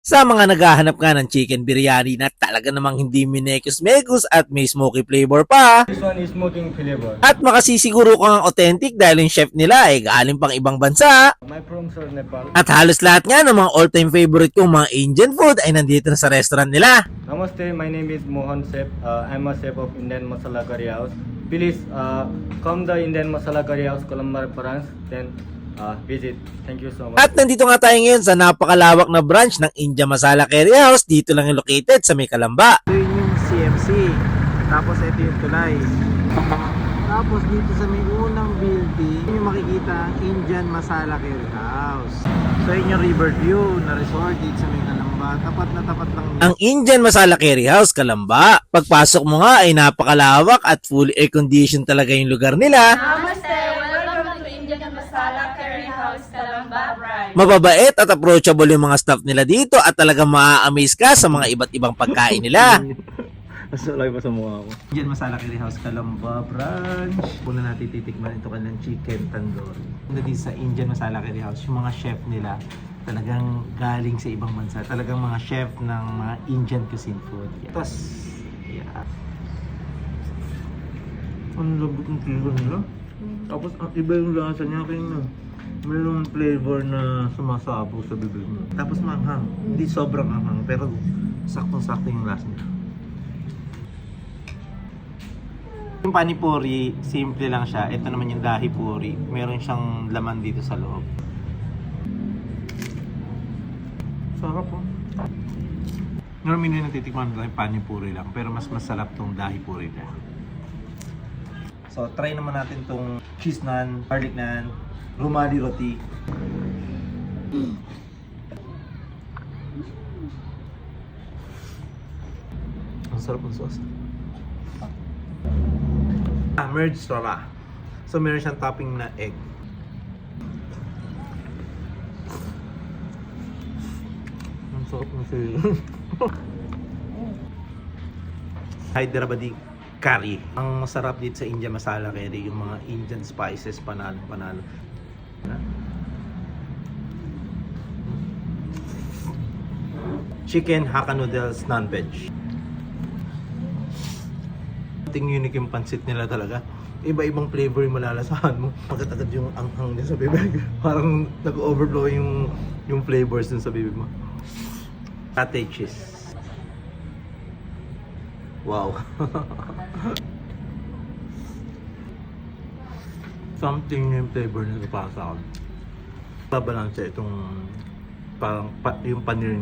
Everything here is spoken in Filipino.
Sa mga naghahanap nga ng chicken biryani na talaga namang hindi minekos-mekos at may smoky flavor pa, This one is smoking flavor. at makasisiguro kang authentic dahil yung chef nila ay galing pang ibang bansa, My from Sir Nepal. at halos lahat nga ng mga all-time favorite kong mga Indian food ay nandito na sa restaurant nila. Namaste, my name is Mohan Chef. I'm a chef of Indian Masala Curry House. Please come the Indian Masala Curry House, Colombo branch. Then visit. Thank you so much. At nandito nga tayo ngayon sa napakalawak na branch ng India Masala Curry House. Dito lang yung located sa may Kalamba. Ito yung CMC. Tapos ito yung tulay. Tapos dito sa may unang building, yun yung makikita ang Indian Masala Curry House. So yun yung Riverview na resort dito sa may Kalamba. Tapat na tapat lang yun. Ang Indian Masala Curry House, Kalamba. Pagpasok mo nga ay napakalawak at fully air-conditioned talaga yung lugar nila. Namaste! Welcome to Indian Masala Curry House, Kalamba Branch. Mababait at approachable yung mga staff nila dito at talagang maa-amaze ka sa mga iba't ibang pagkain nila. Mas lagi pa sa mukha ko. Indian Masala Curry House, Kalamba Branch. Una natin titikman ito kanilang chicken tandoori. Dito sa Indian Masala Curry House, yung mga chef nila talagang galing sa ibang bansa. Talagang mga chef ng mga Indian cuisine food. Tapos, yeah. Ang lambot ng chicken nila. Tapos iba yung lasa niya kaya mayroong flavor na sumasabog sa bibig mo. Tapos manghang. Hindi sobrang anghang, pero saktong-sakto yung lasa niya. Yung panipuri, simple lang siya. Ito naman yung dahi puri. Meron siyang laman dito sa loob. Sarap po. Normally natitikman ko yung panipuri lang, pero mas masarap tong dahi puri na. So, try naman natin tong cheese naan, garlic naan, rumali roti. Ang sarap ng sauce. Merged sora. So, meron siyang topping na egg. Ang sarap ng sili. Hyderabadi curry. Ang masarap dito sa India Masala Curry, yung mga Indian spices, panalo. Chicken Hakka noodles non-veg. Ting unique yung pansit nila talaga. Iba-ibang flavor yung malalasahan mo. Pagkatagad yung anghang niya sa bibig. Parang nag-overflow yung flavors dun sa bibig mo. Cottage cheese. Wow. Something yung flavor nila para sa akin. Babalanse itong parang yung paneer